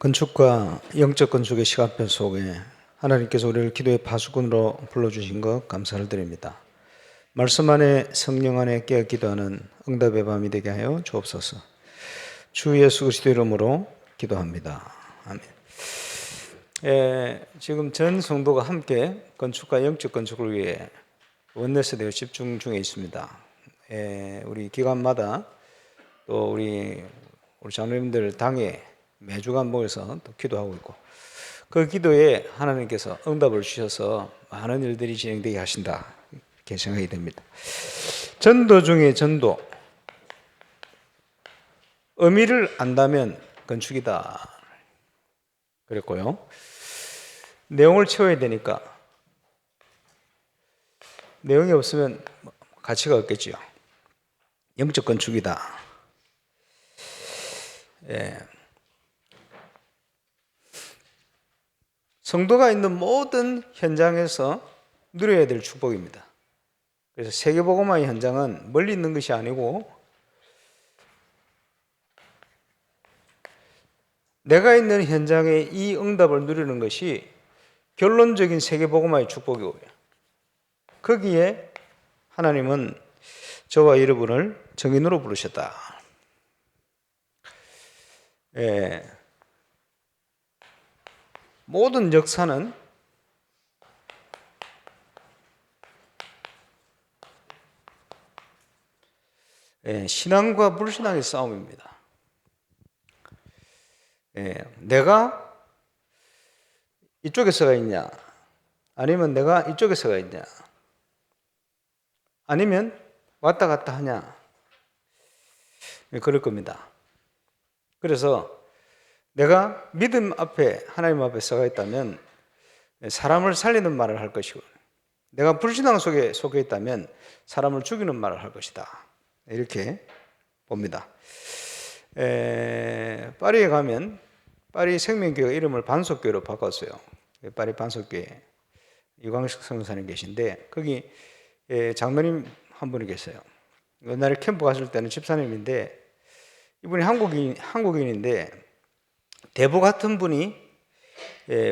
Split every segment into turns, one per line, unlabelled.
건축과 영적 건축의 시간표 속에 하나님께서 우리를 기도의 파수꾼으로 불러주신 것 감사를 드립니다. 말씀 안에 성령 안에 깨어 기도하는 응답의 밤이 되게 하여 주옵소서. 주 예수 그리스도 이름으로 기도합니다. 아멘. 지금 전 성도가 함께 건축과 영적 건축을 위해 원내스 대회 집중 중에 있습니다. 우리 기관마다 또 우리 장로님들 당에 매주간 모여서 또 기도하고 있고, 그 기도에 하나님께서 응답을 주셔서 많은 일들이 진행되게 하신다, 이렇게 생각이 됩니다. 전도 중에 전도, 의미를 안다면 건축이다 그랬고요. 내용을 채워야 되니까 내용이 없으면 가치가 없겠지요. 영적 건축이다. 성도가 있는 모든 현장에서 누려야 될 축복입니다. 그래서 세계복음화의 현장은 멀리 있는 것이 아니고 내가 있는 현장에 이 응답을 누리는 것이 결론적인 세계복음화의 축복이고요. 거기에 하나님은 저와 여러분을 정인으로 부르셨다. 모든 역사는 신앙과 불신앙의 싸움입니다. 내가 이쪽에서가 있냐, 아니면 내가 이쪽에서가 있냐, 아니면 왔다 갔다 하냐, 그럴 겁니다. 그래서 내가 믿음 앞에, 하나님 앞에 서가 있다면 사람을 살리는 말을 할 것이고, 내가 불신앙 속에 속해 있다면 사람을 죽이는 말을 할 것이다, 이렇게 봅니다. 파리에 가면 파리 생명교회 이름을 반석교회로 바꿨어요. 파리 반석교회 이광식 선교사님 계신데, 거기 장로님 한 분이 계세요. 옛날에 캠프 갔을 때는 집사님인데, 이분이 한국인인데 대부 같은 분이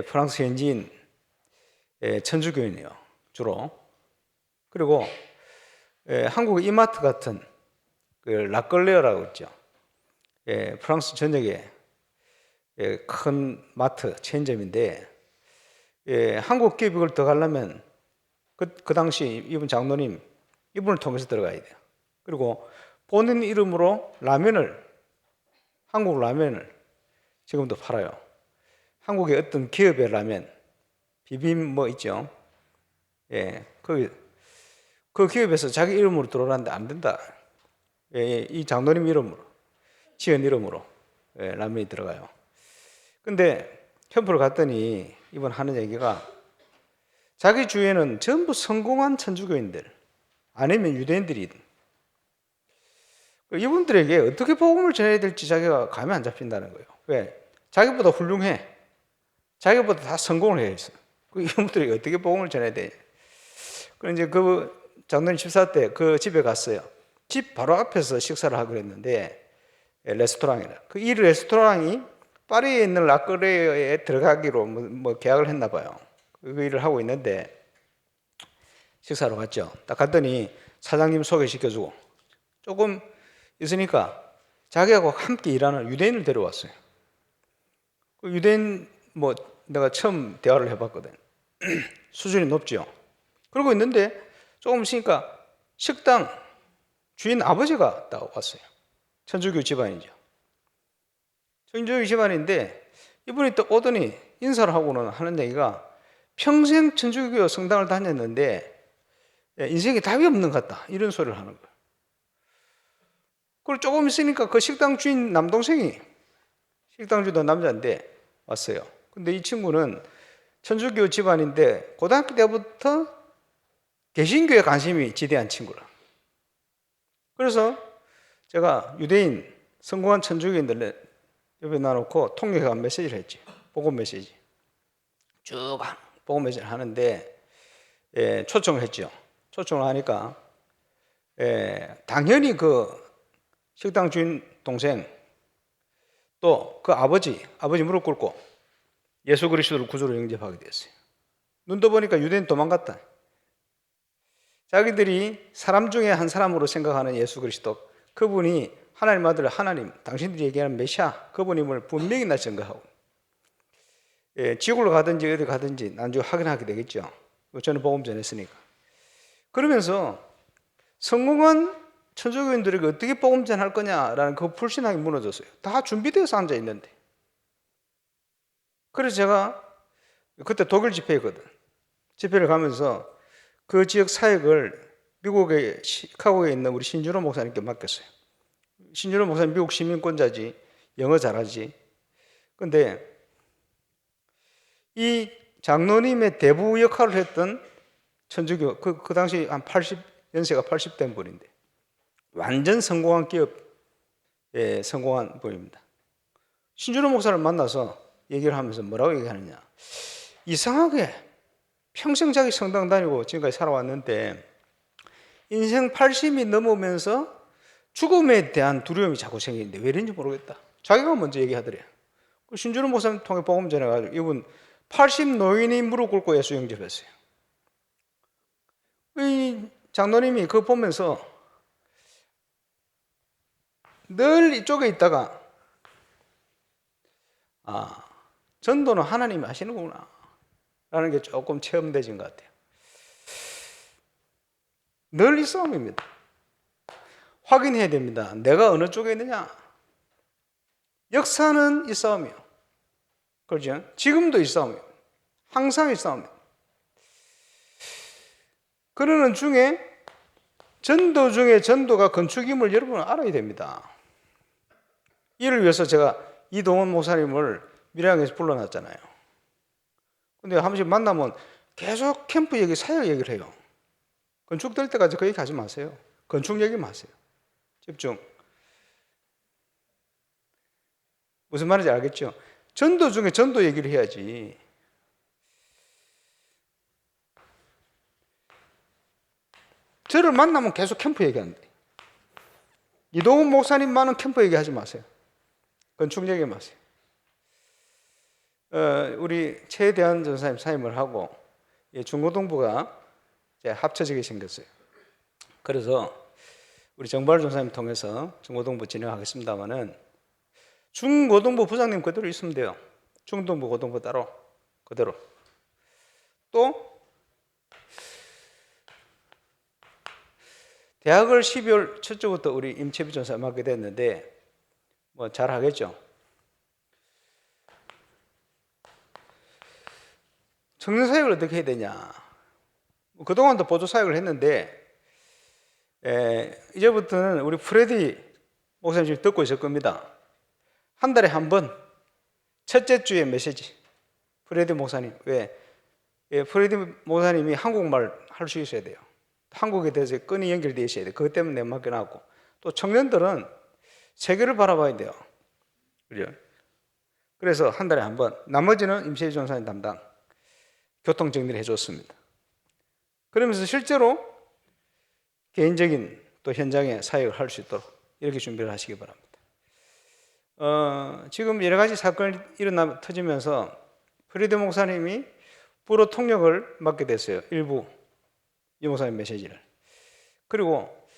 프랑스 현지인 천주교인이에요, 주로. 그리고 한국 이마트 같은 그 라걸레어라고 있죠. 프랑스 전역에 큰 마트 체인점인데, 한국 기업이 그걸 더 가려면 그 당시 이분 장로님, 이분을 통해서 들어가야 돼요. 그리고 본인 이름으로 한국 라면을 지금도 팔아요. 한국의 어떤 기업의 라면, 비빔 뭐 있죠. 그 기업에서 자기 이름으로 들어오는데 안 된다. 이 장로님 이름으로, 지은 이름으로 라면이 들어가요. 근데 캠프를 갔더니 이분 하는 얘기가, 자기 주위에는 전부 성공한 천주교인들, 아니면 유대인들이든, 이분들에게 어떻게 복음을 전해야 될지 자기가 감이 안 잡힌다는 거예요. 왜? 자기보다 훌륭해. 자기보다 다 성공을 해 있어. 이분들에게 어떻게 복음을 전해야 돼? 그래서 이제 그 장로님 집사 때 그 집에 갔어요. 집 바로 앞에서 식사를 하기로 했는데, 레스토랑이라. 이 레스토랑이 파리에 있는 라거레에 들어가기로 뭐 계약을 했나 봐요. 그 일을 하고 있는데 식사로 갔죠. 딱 갔더니 사장님 소개시켜주고 조금 있으니까 자기하고 함께 일하는 유대인을 데려왔어요. 그 유대인 뭐 내가 처음 대화를 해봤거든. 수준이 높죠. 그러고 있는데 조금 있으니까 식당 주인 아버지가 딱 왔어요. 천주교 집안이죠. 천주교 집안인데 이분이 또 오더니 인사를 하고는 하는 얘기가, 평생 천주교 성당을 다녔는데 인생에 답이 없는 것 같다, 이런 소리를 하는 거예요. 그리고 조금 있으니까 그 식당 주인 남동생이, 식당 주인도 남자인데 왔어요. 근데 이 친구는 천주교 집안인데 고등학교 때부터 개신교에 관심이 지대한 친구라. 그래서 제가 유대인 성공한 천주교인들 옆에 놔놓고 통역한 메시지를 했지. 복음 메시지 쭉 복음 메시지를 하는데 초청을 했죠. 초청을 하니까 당연히 그 식당 주인 동생 또 그 아버지 무릎 꿇고 예수 그리스도를 구주로 영접하게 됐어요. 눈 떠보니까 유대인 도망갔다. 자기들이 사람 중에 한 사람으로 생각하는 예수 그리스도, 그분이 하나님 아들, 하나님, 당신들이 얘기하는 메시아, 그분임을 분명히 나 증거하고, 지구로 가든지 어디 가든지 나중에 확인하게 되겠죠. 저는 복음 전했으니까. 그러면서 성공한 천주교인들에게 어떻게 복음 전할 거냐라는 그 불신앙이 무너졌어요. 다 준비되어서 앉아 있는데. 그래서 제가 그때 독일 집회였거든. 집회를 가면서 그 지역 사역을 미국의 시카고에 있는 우리 신준호 목사님께 맡겼어요. 신준호 목사님 미국 시민권자지, 영어 잘하지. 근데 이 장로님의 대부 역할을 했던 천주교, 그 당시 한 연세가 80 된 분인데, 완전 성공한 기업에 성공한 분입니다. 신준호 목사를 만나서 얘기를 하면서 뭐라고 얘기하느냐. 이상하게 평생 자기 성당 다니고 지금까지 살아왔는데 인생 80이 넘으면서 죽음에 대한 두려움이 자꾸 생기는데 왜 이런지 모르겠다. 자기가 먼저 얘기하더래요. 신준호 목사님 통해 복음 전해가지고 이분 80 노인이 무릎 꿇고 예수 영접했어요. 이 장로님이 그거 보면서 늘 이쪽에 있다가 전도는 하나님이 하시는구나 라는 게 조금 체험되진 것 같아요. 늘 이 싸움입니다. 확인해야 됩니다. 내가 어느 쪽에 있느냐. 역사는 이 싸움이에요. 그렇죠? 지금도 이 싸움이에요. 항상 이 싸움이에요. 그러는 중에 전도 중에 전도가 건축임을 여러분은 알아야 됩니다. 이를 위해서 제가 이동원 목사님을 밀양에서 불러놨잖아요. 근데 한 번씩 만나면 계속 캠프 얘기, 사역 얘기를 해요. 건축될 때까지 그 얘기 하지 마세요. 건축 얘기 마세요. 집중. 무슨 말인지 알겠죠? 전도 중에 전도 얘기를 해야지. 저를 만나면 계속 캠프 얘기하는데 이동훈 목사님만은 캠프 얘기하지 마세요. 건축 얘기 마세요. 우리 최대한 전사님 사임을 하고 중고등부가 이제 합쳐지게 생겼어요. 그래서 우리 정발 전사님 통해서 중고등부 진행하겠습니다만은 중고등부 부장님 그대로 있으면 돼요. 중등부, 고등부 따로 그대로. 또 대학을 12월 첫 주부터 우리 임채비 전사 맡게 됐는데 뭐 잘하겠죠. 청년 사역을 어떻게 해야 되냐. 그동안도 보조 사역을 했는데 이제부터는 우리 프레디 목사님 지금 듣고 있을 겁니다. 한 달에 한 번 첫째 주에 메시지. 프레디 목사님. 왜? 프레디 목사님이 한국말 할 수 있어야 돼요. 한국에 대해서 끈이 연결되어 있어야 돼요. 그것 때문에 맡겨놨고 또 청년들은 세계를 바라봐야 돼요. 그죠? 그래서 한 달에 한 번, 나머지는 임세희 전사님 담당 교통 정리를 해줬습니다. 그러면서 실제로 개인적인 또 현장에 사역을 할 수 있도록 이렇게 준비를 하시기 바랍니다. 지금 여러 가지 사건이 터지면서 프리드 목사님이 부로 통역을 맡게 됐어요. 일부 이 목사님 메시지를. 그리고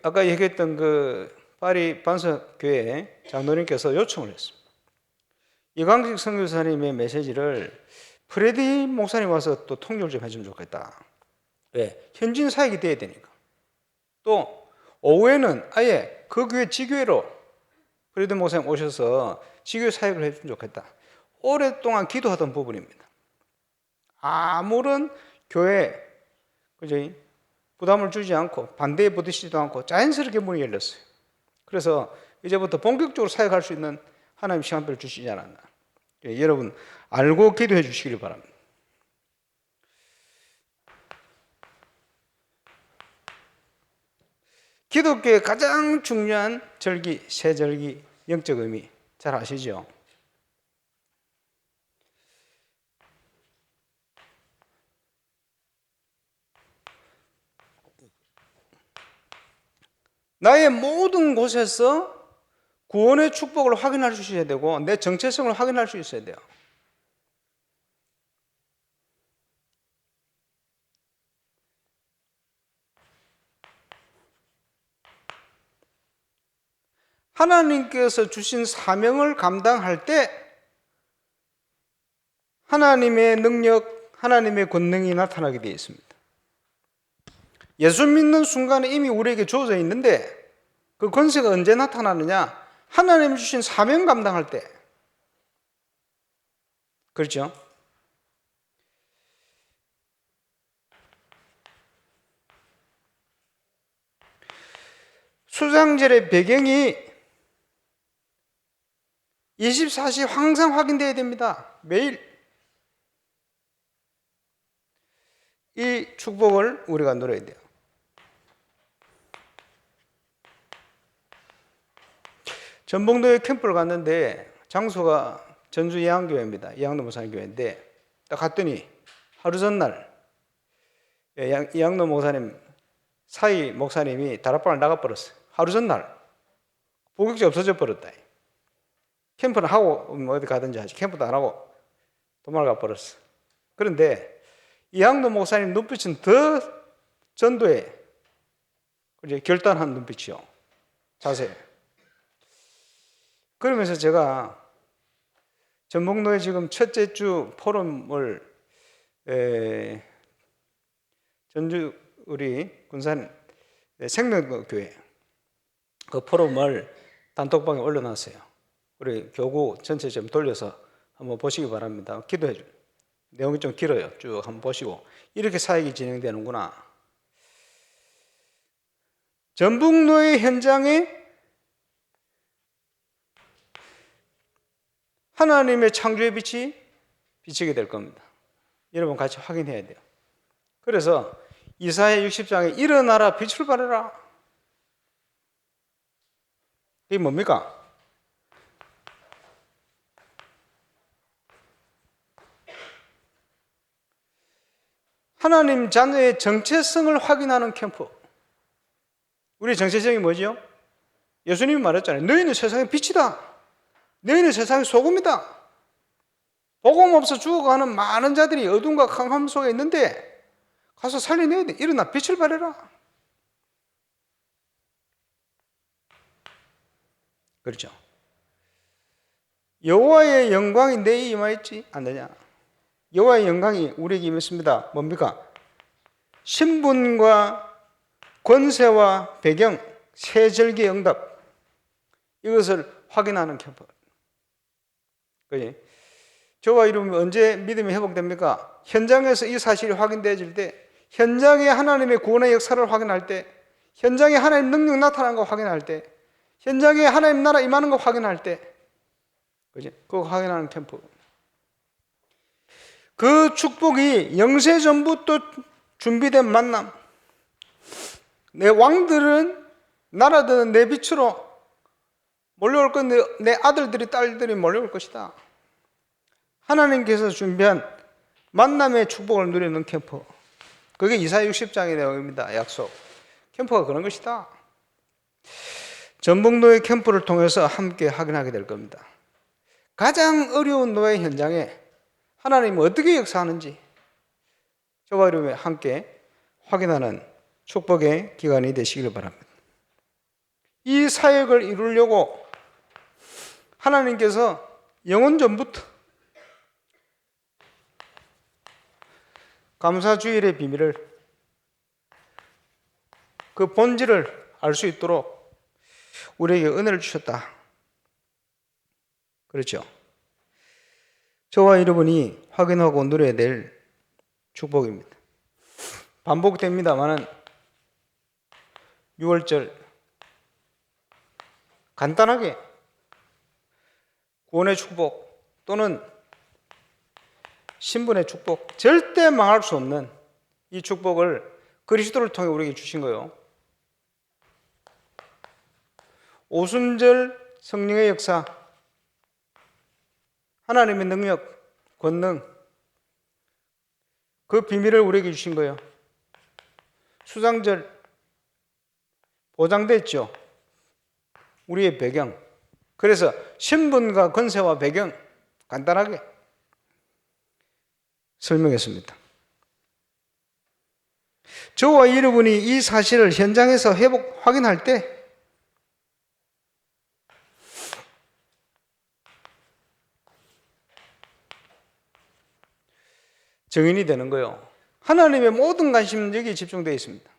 아까 얘기했던 그 파리 반석교회 장로님께서 요청을 했습니다. 이광식 선교사님의 메시지를 프레디 목사님 와서 또 통역을 좀 해주면 좋겠다. 왜? 현지인 사역이 돼야 되니까. 또 오후에는 아예 그 교회 지교회로 프레디 목사님 오셔서 지교회 사역을 해주면 좋겠다. 오랫동안 기도하던 부분입니다. 아무런 교회 그죠? 부담을 주지 않고 반대에 부딪히지도 않고 자연스럽게 문이 열렸어요. 그래서 이제부터 본격적으로 사역할 수 있는 하나님 시간표를 주시지 않았나. 여러분 알고 기도해 주시길 바랍니다. 기독교의 가장 중요한 절기, 세절기, 영적 의미 잘 아시죠? 나의 모든 곳에서 구원의 축복을 확인할 수 있어야 되고 내 정체성을 확인할 수 있어야 돼요. 하나님께서 주신 사명을 감당할 때 하나님의 능력, 하나님의 권능이 나타나게 되어 있습니다. 예수 믿는 순간에 이미 우리에게 주어져 있는데 그 권세가 언제 나타나느냐? 하나님이 주신 사명 감당할 때. 그렇죠? 수장절의 배경이 24시 항상 확인되어야 됩니다. 매일. 이 축복을 우리가 누려야 돼요. 전북도에 캠프를 갔는데 장소가 전주 예양교회입니다. 예양로 목사님 교회인데 딱 갔더니 하루 전날 예양로 목사님 사이 목사님이 다락방을 나가버렸어요. 하루 전날 보격자 없어져 버렸다. 캠프는 하고 어디 가든지 하지 캠프도 안 하고 도망가 버렸어. 그런데 예양로 목사님 눈빛은 더 전도에 결단한 눈빛이요. 자세. 그러면서 제가 전북로에 지금 첫째 주 포럼을 전주 우리 군산 생명교회 그 포럼을 단톡방에 올려놨어요. 우리 교구 전체 좀 돌려서 한번 보시기 바랍니다. 기도해 줘요. 내용이 좀 길어요. 쭉 한번 보시고 이렇게 사역이 진행되는구나. 전북로의 현장에 하나님의 창조의 빛이 비치게 될 겁니다. 여러분 같이 확인해야 돼요. 그래서 이사야 60장에 일어나라 빛을 발하라. 이게 뭡니까? 하나님 자녀의 정체성을 확인하는 캠프. 우리 정체성이 뭐죠? 예수님이 말했잖아요. 너희는 세상의 빛이다. 너희는 세상의 소금이다. 복음 없어 죽어가는 많은 자들이 어둠과 강함 속에 있는데 가서 살려내야 돼. 일어나 빛을 발해라. 그렇죠. 여호와의 영광이 내게 임하였지 않느냐. 여호와의 영광이 우리에게 임했습니다. 뭡니까? 신분과 권세와 배경, 세 절기의 응답, 이것을 확인하는 캠프. 그지? 저와 여러분 언제 믿음이 회복됩니까? 현장에서 이 사실이 확인되어질 때, 현장에 하나님의 구원의 역사를 확인할 때, 현장에 하나님 능력 나타나는 거 확인할 때, 현장에 하나님 나라 임하는 거 확인할 때, 그지? 그거 확인하는 캠프. 그 축복이 영세 전부터 준비된 만남. 내 왕들은, 나라들은 내 빛으로 몰려올 건데 내 아들들이 딸들이 몰려올 것이다. 하나님께서 준비한 만남의 축복을 누리는 캠프. 그게 이사야 60장의 내용입니다. 약속. 캠프가 그런 것이다. 전북노예 캠프를 통해서 함께 확인하게 될 겁니다. 가장 어려운 노예 현장에 하나님이 어떻게 역사하는지 저와 여러분이 함께 확인하는 축복의 기간이 되시길 바랍니다. 이 사역을 이루려고 하나님께서 영원 전부터 감사주일의 비밀을, 그 본질을 알 수 있도록 우리에게 은혜를 주셨다. 그렇죠? 저와 여러분이 확인하고 누려야 될 축복입니다. 반복됩니다만은 6월절 간단하게 구원의 축복 또는 신분의 축복, 절대 망할 수 없는 이 축복을 그리스도를 통해 우리에게 주신 거예요. 오순절 성령의 역사, 하나님의 능력, 권능, 그 비밀을 우리에게 주신 거예요. 수장절 보장됐죠. 우리의 배경, 그래서 신분과 권세와 배경 간단하게 설명했습니다. 저와 여러분이 이 사실을 현장에서 확인할 때 증인이 되는 거예요. 하나님의 모든 관심은 여기에 집중되어 있습니다.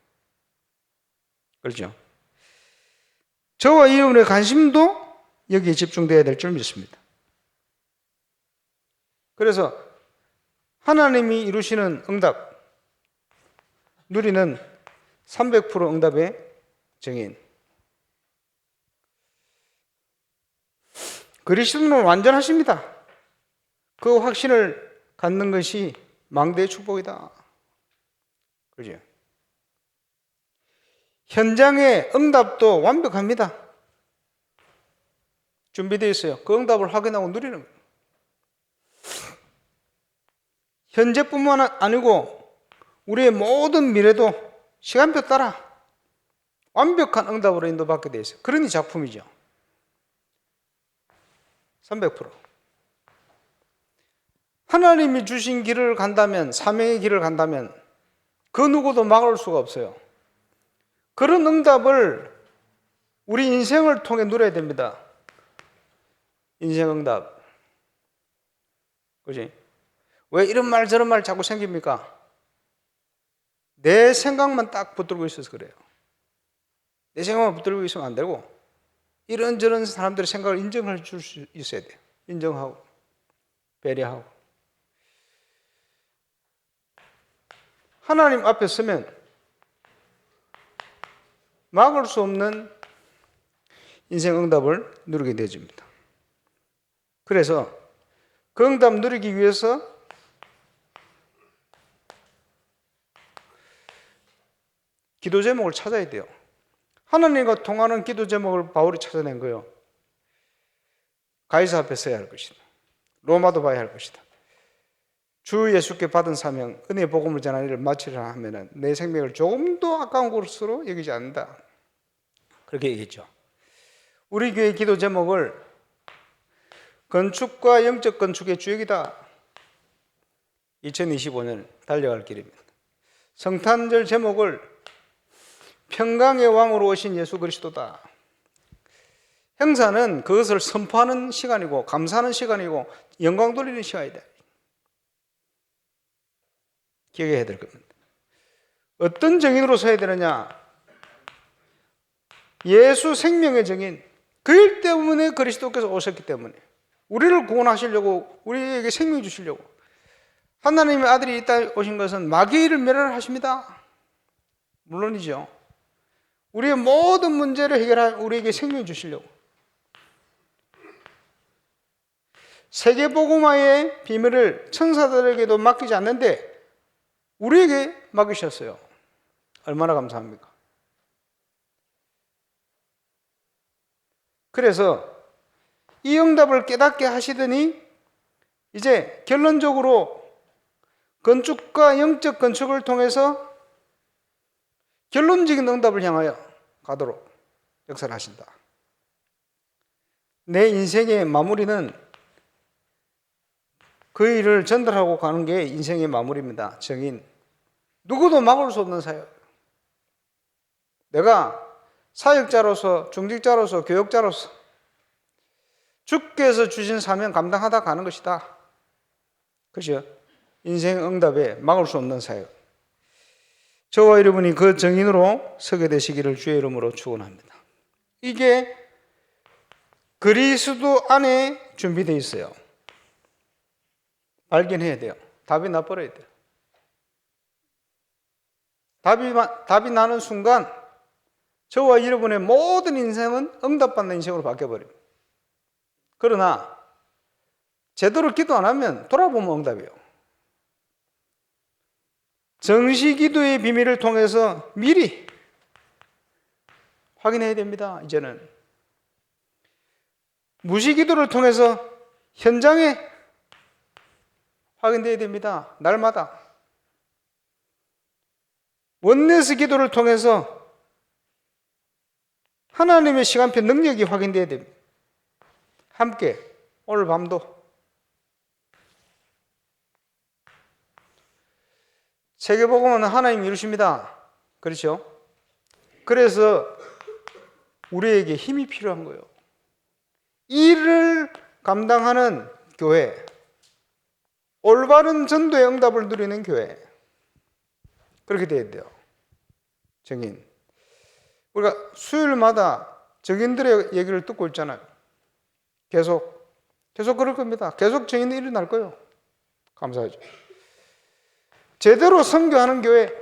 그렇죠? 저와 여러분의 관심도 여기에 집중되어야 될 줄 믿습니다. 그래서 하나님이 이루시는 응답, 누리는 300% 응답의 증인. 그리스도는 완전하십니다. 그 확신을 갖는 것이 망대의 축복이다. 그죠? 현장의 응답도 완벽합니다. 준비되어 있어요. 그 응답을 확인하고 누리는 거예요. 현재뿐만 아니고 우리의 모든 미래도 시간표 따라 완벽한 응답으로 인도받게 되어 있어요. 그러니 작품이죠. 300%. 하나님이 주신 길을 간다면, 사명의 길을 간다면 그 누구도 막을 수가 없어요. 그런 응답을 우리 인생을 통해 누려야 됩니다. 인생 응답. 그지? 왜 이런 말 저런 말 자꾸 생깁니까? 내 생각만 딱 붙들고 있어서 그래요. 내 생각만 붙들고 있으면 안 되고 이런저런 사람들의 생각을 인정해 줄 수 있어야 돼요. 인정하고 배려하고. 하나님 앞에 서면 막을 수 없는 인생 응답을 누리게 되어집니다. 그래서 그 응답 누리기 위해서 기도 제목을 찾아야 돼요. 하나님과 통하는 기도 제목을 바울이 찾아낸 거예요. 가이사 앞에 서야 할 것이다. 로마도 봐야 할 것이다. 주 예수께 받은 사명, 은혜의 복음을 전하는 일을 마치려 하면 내 생명을 조금도 아까운 것으로 여기지 않는다. 그렇게 얘기했죠. 우리 교회 기도 제목을 건축과 영적 건축의 주역이다. 2025년 달려갈 길입니다. 성탄절 제목을 평강의 왕으로 오신 예수 그리스도다. 행사는 그것을 선포하는 시간이고 감사하는 시간이고 영광 돌리는 시간이다. 기억해야 될 겁니다. 어떤 증인으로 서야 되느냐? 예수 생명의 증인. 그 일 때문에 그리스도께서 오셨기 때문에 우리를 구원하시려고, 우리에게 생명 주시려고. 하나님의 아들이 이 땅에 오신 것은 마귀의 일을 멸하십니다. 물론이죠. 우리의 모든 문제를 해결할, 우리에게 생명 주시려고. 세계복음화의 비밀을 천사들에게도 맡기지 않는데 우리에게 맡기셨어요. 얼마나 감사합니까? 그래서 이 응답을 깨닫게 하시더니 이제 결론적으로 건축과 영적 건축을 통해서 결론적인 응답을 향하여 가도록 역사를 하신다. 내 인생의 마무리는 그 일을 전달하고 가는 게 인생의 마무리입니다. 정인. 누구도 막을 수 없는 사역. 내가 사역자로서, 중직자로서, 교역자로서 주께서 주신 사명 감당하다 가는 것이다. 그죠? 인생 응답에 막을 수 없는 사역. 저와 여러분이 그 정인으로 서게 되시기를 주의 이름으로 축원합니다. 이게 그리스도 안에 준비되어 있어요. 발견해야 돼요. 답이 나버려야 돼요. 답이 나는 순간 저와 여러분의 모든 인생은 응답받는 인생으로 바뀌어버립니다. 그러나 제대로 기도 안 하면 돌아보면 응답이에요. 정시기도의 비밀을 통해서 미리 확인해야 됩니다. 이제는 무시기도를 통해서 현장에 확인돼야 됩니다. 날마다 원내스 기도를 통해서 하나님의 시간표 능력이 확인돼야 됩니다. 함께 오늘 밤도 세계복음은 하나님이 이루십니다. 그렇죠? 그래서 우리에게 힘이 필요한 거예요. 이를 감당하는 교회, 올바른 전도의 응답을 누리는 교회, 그렇게 돼야 돼요. 증인. 우리가 수요일마다 증인들의 얘기를 듣고 있잖아요. 계속 그럴 겁니다. 계속 증인이 일어날 거예요. 감사하죠. 제대로 선교하는 교회,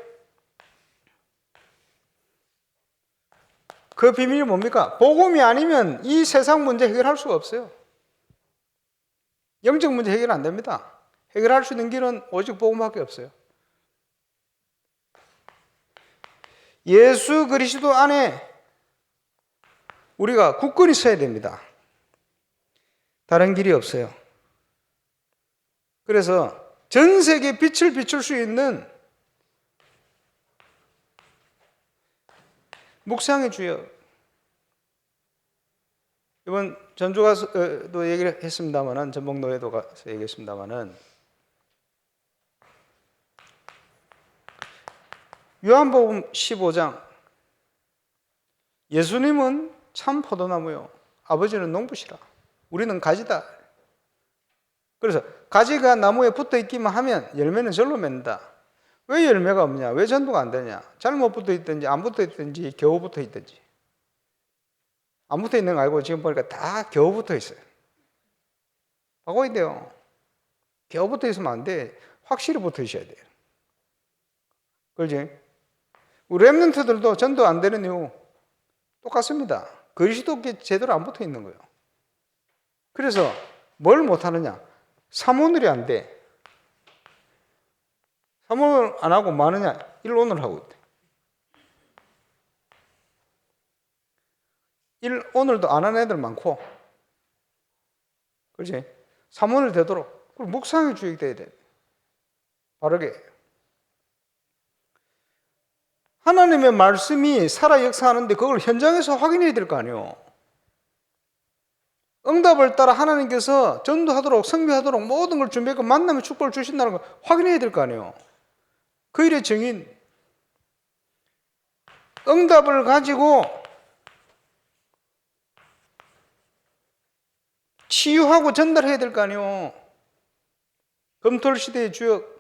그 비밀이 뭡니까? 복음이 아니면 이 세상 문제 해결할 수가 없어요. 영적 문제 해결 안 됩니다. 해결할 수 있는 길은 오직 복음밖에 없어요. 예수 그리스도 안에 우리가 굳건히 서야 됩니다. 다른 길이 없어요. 그래서 전 세계에 빛을 비출 수 있는 묵상의 주역. 이번 전주 가서도 얘기를 했습니다만은, 전북노회도 가서 얘기했습니다만은, 요한복음 15장, 예수님은 참 포도나무요, 아버지는 농부시라. 우리는 가지다. 그래서 가지가 나무에 붙어 있기만 하면 열매는 절로 맺는다. 왜 열매가 없냐? 왜 전도가 안 되냐? 잘못 붙어 있든지 안 붙어 있든지 겨우 붙어 있든지. 안 붙어 있는 거 알고 지금 보니까 다 겨우 붙어 있어요. 바꿔야 돼요. 겨우 붙어 있으면 안 돼. 확실히 붙어 있어야 돼요. 그렇지? 우리 랩런트들도 전도 안 되는 이유 똑같습니다. 그리스도께 제대로 안 붙어 있는 거예요. 그래서 뭘 못하느냐? 사모늘이 안 돼. 사모늘 안 하고 뭐 하느냐? 일 오늘 하고 있대. 일 오늘도 안 하는 애들 많고, 그렇지? 사모늘 되도록. 그리고 묵상의 주역이 돼야 돼. 바르게. 하나님의 말씀이 살아 역사하는데 그걸 현장에서 확인해야 될 거 아니에요. 응답을 따라 하나님께서 전도하도록, 선교하도록 모든 걸 준비하고 만나면 축복을 주신다는 걸 확인해야 될 거 아니에요. 그 일의 증인. 응답을 가지고 치유하고 전달해야 될 거 아니에요. 검토 시대의 주역.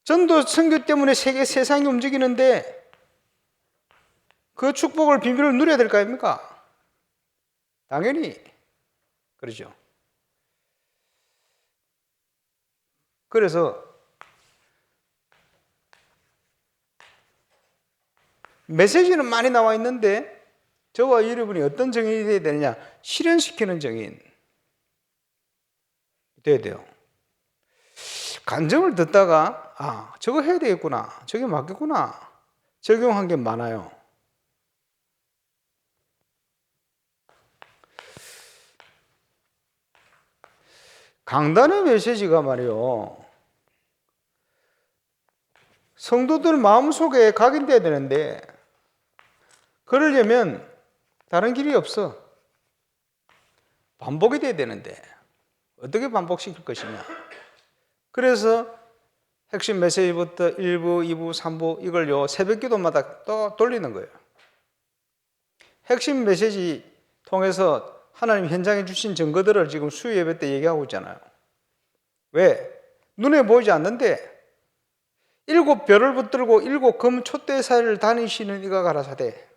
전도 선교 때문에 세상이 움직이는데 그 축복을 비밀을 누려야 될 거 아닙니까? 당연히 그러죠. 그래서 메시지는 많이 나와 있는데 저와 여러분이 어떤 증인이 되어야 되느냐? 실현시키는 증인 돼야 돼요. 간증을 듣다가 저거 해야 되겠구나, 저게 맞겠구나, 적용한 게 많아요. 강단의 메시지가 말이요, 성도들 마음속에 각인돼야 되는데 그러려면 다른 길이 없어. 반복이 돼야 되는데 어떻게 반복시킬 것이냐. 그래서 핵심 메시지부터 1부, 2부, 3부 이걸요 새벽기도마다 또 돌리는 거예요. 핵심 메시지 통해서 하나님 현장에 주신 증거들을 지금 수요 예배 때 얘기하고 있잖아요. 왜? 눈에 보이지 않는데 7 별을 붙들고 7 금 촛대 사이를 다니시는 이가 가라사대.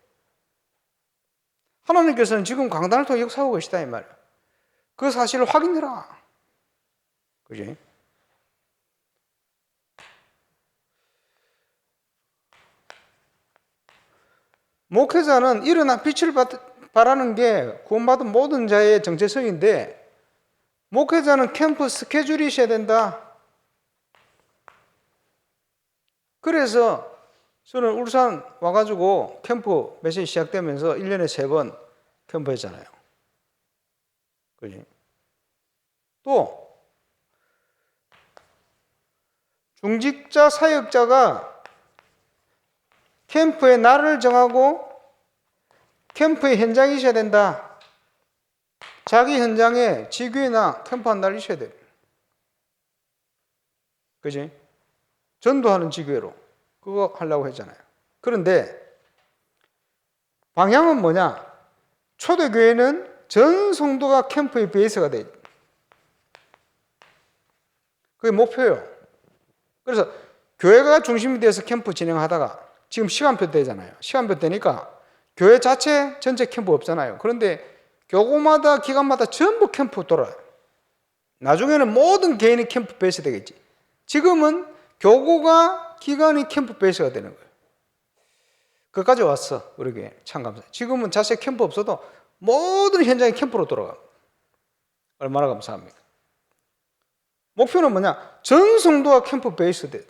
하나님께서는 지금 강단을 통해 역사하고 계시다 이 말이에요. 그 사실을 확인해라. 그지? 목회자는 일어나 빛을 바라는 게 구원받은 모든 자의 정체성인데 목회자는 캠프 스케줄이 있어야 된다. 그래서 저는 울산 와가지고 캠프 메시지 시작되면서 1년에 3번 캠프 했잖아요. 그지? 또 중직자, 사역자가 캠프의 날을 정하고 캠프의 현장이 있어야 된다. 자기 현장에 지교회나 캠프 한 달 있어야 돼요. 그지? 전도하는 지교회로 그거 하려고 했잖아요. 그런데 방향은 뭐냐? 초대교회는 전 성도가 캠프의 베이스가 돼. 그게 목표예요. 그래서 교회가 중심이 돼서 캠프 진행하다가 지금 시간표 되잖아요. 시간표 되니까 교회 자체 전체 캠프 없잖아요. 그런데 교구마다 기간마다 전부 캠프 돌아요. 나중에는 모든 개인이 캠프 베이스 되겠지. 지금은 교구가 기간이 캠프 베이스가 되는 거예요. 그까지 왔어. 우리 교회 참 감사해요. 지금은 자체 캠프 없어도 모든 현장이 캠프로 돌아가. 얼마나 감사합니까? 목표는 뭐냐? 전 성도가 캠프 베이스 돼.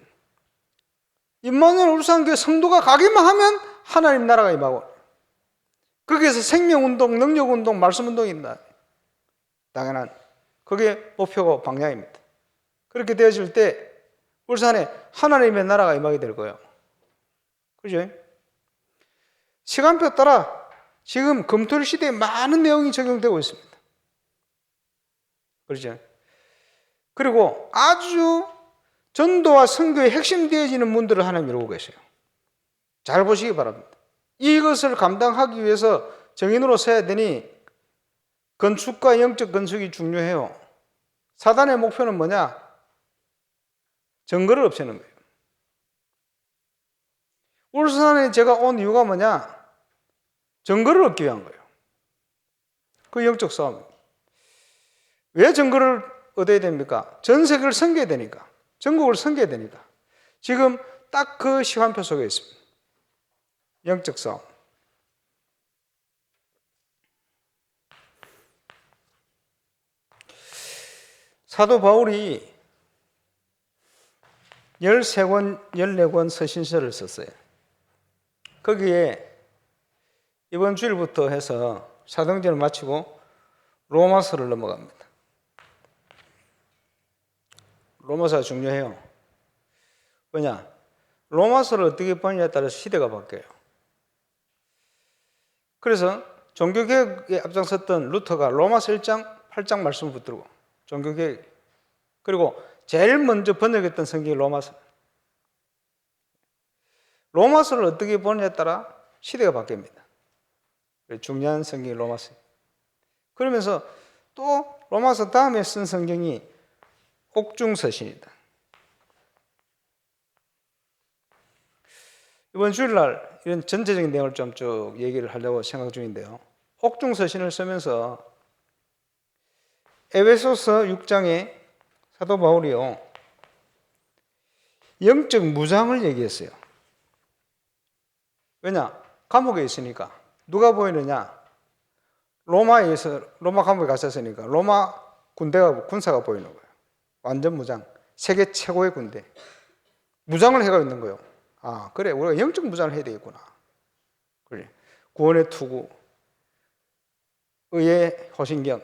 임마누엘 울산교회 성도가 가기만 하면 하나님 나라가 임하고 거기에서 생명운동, 능력운동, 말씀운동이 있다. 당연한 그게 목표고 방향입니다. 그렇게 되어질 때 울산에 하나님의 나라가 임하게 될 거예요. 그죠? 시간표 따라 지금 금토일 시대에 많은 내용이 적용되고 있습니다. 그렇죠? 그리고 아주 전도와 선교의 핵심 되어지는 문들을 하나님 이루고 계세요. 잘 보시기 바랍니다. 이것을 감당하기 위해서 정인으로 서야 되니 건축과 영적 건축이 중요해요. 사단의 목표는 뭐냐? 증거를 없애는 거예요. 울산에 제가 온 이유가 뭐냐? 증거를 얻기 위한 거예요. 그 영적 싸움입니다. 왜 증거를 얻어야 됩니까? 전 세계를 섬겨야 되니까. 전국을 섬겨야 되니까. 지금 딱 그 시간표 속에 있습니다. 영적 싸움. 사도 바울이 13권, 14권 서신서를 썼어요. 거기에 이번 주일부터 해서 사도행전을 마치고 로마서를 넘어갑니다. 로마서가 중요해요. 왜냐? 로마서를 어떻게 보느냐에 따라 시대가 바뀌어요. 그래서 종교개혁에 앞장섰던 루터가 로마서 1장, 8장 말씀을 붙들고 종교개혁, 그리고 제일 먼저 번역했던 성경이 로마서. 로마서를 어떻게 보느냐에 따라 시대가 바뀝니다. 중요한 성경이 로마서. 그러면서 또 로마서 다음에 쓴 성경이 옥중서신이다. 이번 주일날 이런 전체적인 내용을 좀 쭉 얘기를 하려고 생각 중인데요. 옥중서신을 쓰면서 에베소서 6장에 사도 바울이요 영적 무장을 얘기했어요. 왜냐? 감옥에 있으니까 누가 보이느냐? 로마 감옥에 갔었으니까 로마 군사가 보이는 거예요. 완전 무장, 세계 최고의 군대. 무장을 해가 있는 거예요. 아, 그래, 우리가 영적 무장을 해야 되겠구나. 그래. 구원의 투구, 의의 호신경,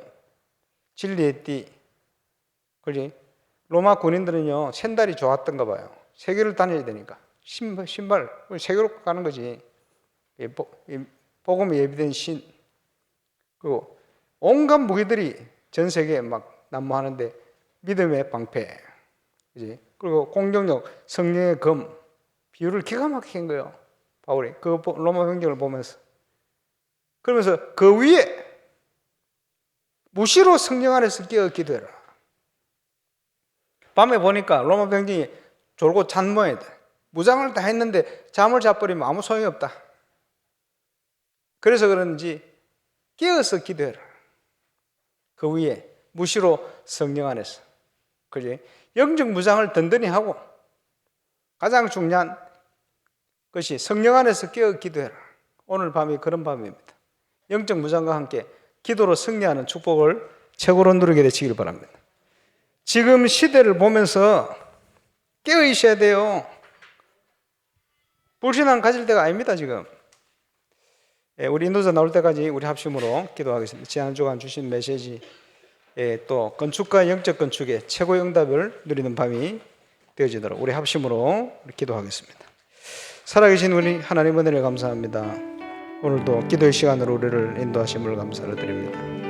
진리의 띠. 그래. 로마 군인들은요, 샌달이 좋았던가 봐요. 세계를 다녀야 되니까. 신발, 세계로 가는 거지. 복음에 예비된 신. 그리고 온갖 무기들이 전 세계에 막 난무하는데 믿음의 방패. 그지? 그리고 공격력, 성령의 검. 비유를 기가 막히게 한 거예요. 바울이. 그 로마 병정을 보면서. 그러면서 그 위에 무시로 성령 안에서 깨어 기도해라. 밤에 보니까 로마 병정이 졸고 잔 모양이다. 무장을 다 했는데 잠을 자버리면 아무 소용이 없다. 그래서 그런지 깨어서 기도해라. 그 위에 무시로 성령 안에서. 그지? 영적 무장을 든든히 하고 가장 중요한 것이 성령 안에서 깨어 기도해라. 오늘 밤이 그런 밤입니다. 영적 무장과 함께 기도로 승리하는 축복을 최고로 누리게 되시길 바랍니다. 지금 시대를 보면서 깨어 있어야 돼요. 불신앙 가질 때가 아닙니다, 지금. 우리 인도자 나올 때까지 우리 합심으로 기도하겠습니다. 지난 주간 주신 메시지, 또 건축과 영적 건축의 최고의 응답을 누리는 밤이 되어지도록 우리 합심으로 기도하겠습니다. 살아계신 우리 하나님 은혜를 감사합니다. 오늘도 기도의 시간으로 우리를 인도하심을 감사를 드립니다.